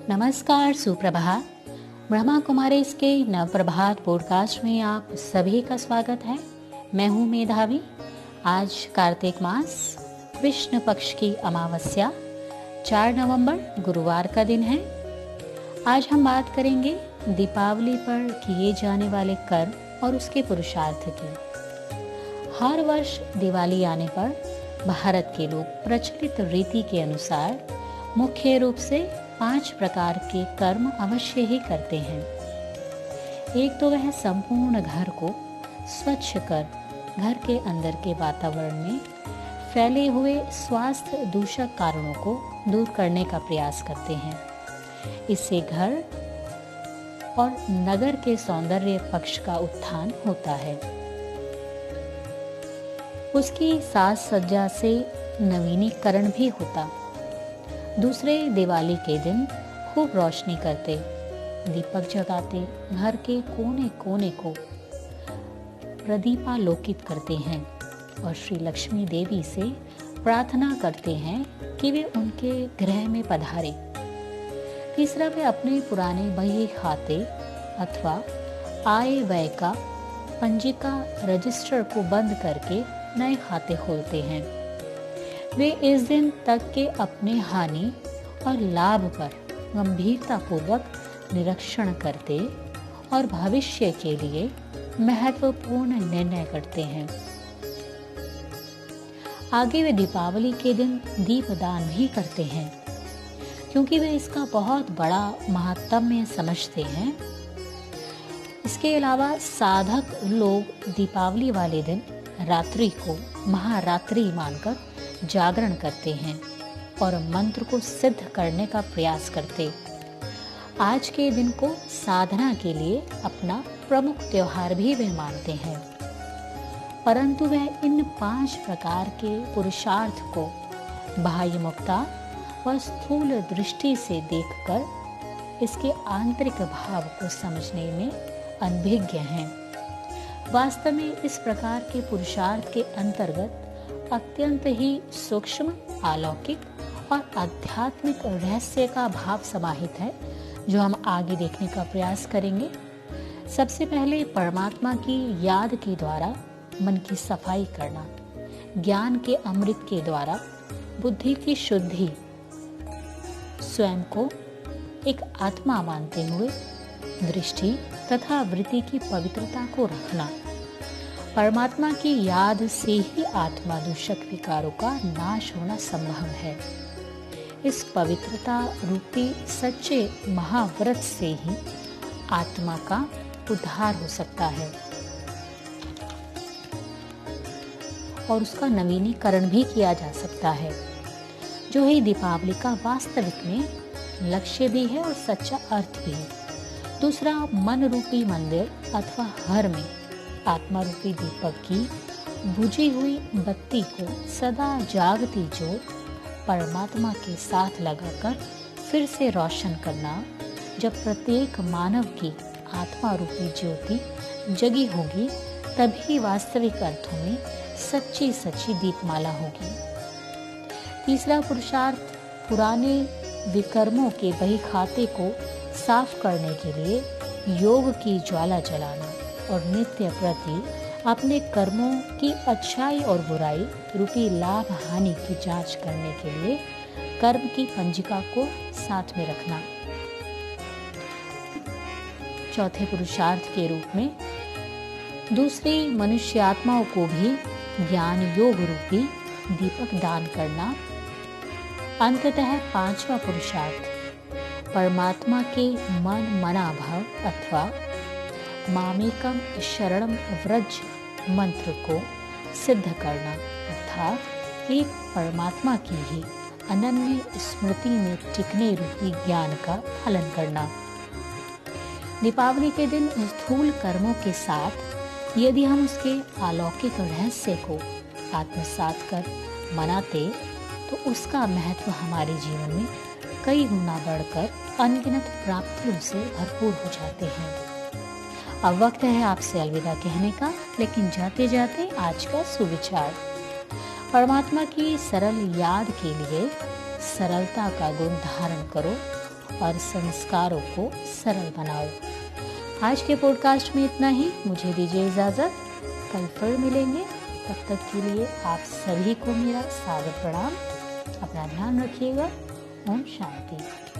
नमस्कार, सुप्रभात। ब्रह्मा कुमारीज के नवप्रभात पॉडकास्ट में आप सभी का स्वागत है। मैं हूँ मेधावी। आज कार्तिक मास कृष्ण पक्ष की अमावस्या 4 नवंबर गुरुवार का दिन है। आज हम बात करेंगे दीपावली पर किए जाने वाले कर्म और उसके पुरुषार्थ की। हर वर्ष दिवाली आने पर भारत के लोग प्रचलित रीति के अनुसार मुख्य रूप से 5 प्रकार के कर्म अवश्य ही करते हैं। एक तो वह संपूर्ण घर को स्वच्छ कर घर के अंदर के वातावरण में फैले हुए स्वास्थ्य दूषक कारणों को दूर करने का प्रयास करते हैं। इससे घर और नगर के सौंदर्य पक्ष का उत्थान होता है। उसकी साज सज्जा से नवीनीकरण भी होता। दूसरे दिवाली के दिन खूब रोशनी करते, दीपक जगाते, घर के कोने कोने को प्रदीपालोकित करते हैं और श्री लक्ष्मी देवी से प्रार्थना करते हैं कि वे उनके गृह में पधारे। तीसरा, वे अपने पुराने बही खाते अथवा आय व्यय का पंजिका रजिस्टर को बंद करके नए खाते खोलते हैं। वे इस दिन तक के अपने हानि और लाभ पर गंभीरता पूर्वक निरीक्षण करते और भविष्य के लिए महत्वपूर्ण निर्णय करते हैं। आगे वे दीपावली के दिन दीपदान भी करते हैं, क्योंकि वे इसका बहुत बड़ा महात्म्य समझते हैं। इसके अलावा साधक लोग दीपावली वाले दिन रात्रि को महारात्रि मानकर जागरण करते हैं और मंत्र को सिद्ध करने का प्रयास करते। आज के दिन को साधना के लिए अपना प्रमुख त्योहार भी वे मानते हैं, परंतु वह इन 5 प्रकार के पुरुषार्थ को बाह्यमुखता व स्थूल दृष्टि से देखकर इसके आंतरिक भाव को समझने में अनभिज्ञ हैं। वास्तव में इस प्रकार के पुरुषार्थ के अंतर्गत अत्यंत ही सूक्ष्म, अलौकिक और आध्यात्मिक रहस्य का भाव समाहित है, जो हम आगे देखने का प्रयास करेंगे। सबसे पहले परमात्मा की याद के द्वारा मन की सफाई करना, ज्ञान के अमृत के द्वारा बुद्धि की शुद्धि, स्वयं को एक आत्मा मानते हुए दृष्टि तथा वृत्ति की पवित्रता को रखना। परमात्मा की याद से ही आत्मा दूषक विकारों का नाश होना संभव है। इस पवित्रता रूपी सच्चे महाव्रत से ही आत्मा का उद्धार हो सकता है और उसका नवीनीकरण भी किया जा सकता है, जो ही दीपावली का वास्तविक में लक्ष्य भी है और सच्चा अर्थ भी है। दूसरा, मन रूपी मंदिर अथवा घर में आत्मा रूपी दीपक की बुझी हुई बत्ती को सदा जागती ज्योत परमात्मा के साथ लगाकर फिर से रोशन करना। जब प्रत्येक मानव की आत्मा रूपी ज्योति जगी होगी, तभी वास्तविक अर्थों में सच्ची सच्ची दीपमाला होगी। तीसरा पुरुषार्थ, पुराने विकर्मों के बही खाते को साफ करने के लिए योग की ज्वाला जलाना और नित्य प्रति अपने कर्मों की अच्छाई और बुराई रूपी लाभ हानि की जांच करने के लिए कर्म की पंजिका को साथ में रखना। चौथे पुरुषार्थ के रूप में दूसरी मनुष्यात्माओं को भी ज्ञान योग रूपी दीपक दान करना। अंततः 5वां पुरुषार्थ, परमात्मा के मन मनाभाव अथवा मामेकम शरणम व्रज मंत्र को सिद्ध करना, अर्थात एक परमात्मा की ही अनन्य स्मृति में टिकने रूपी ज्ञान का पालन करना। दीपावली के दिन स्थूल कर्मों के साथ यदि हम उसके अलौकिक रहस्य को आत्मसात कर मनाते, तो उसका महत्व हमारे जीवन में कई गुना बढ़कर अनगिनत प्राप्तियों से भरपूर हो जाते हैं। अब वक्त है आपसे अलविदा कहने का, लेकिन जाते जाते आज का सुविचार। परमात्मा की सरल याद के लिए सरलता का गुण धारण करो और संस्कारों को सरल बनाओ। आज के पॉडकास्ट में इतना ही। मुझे दीजिए इजाज़त, कल फिर मिलेंगे। तब तक के लिए आप सभी को मेरा सादर प्रणाम। अपना ध्यान रखिएगा। ओम शांति।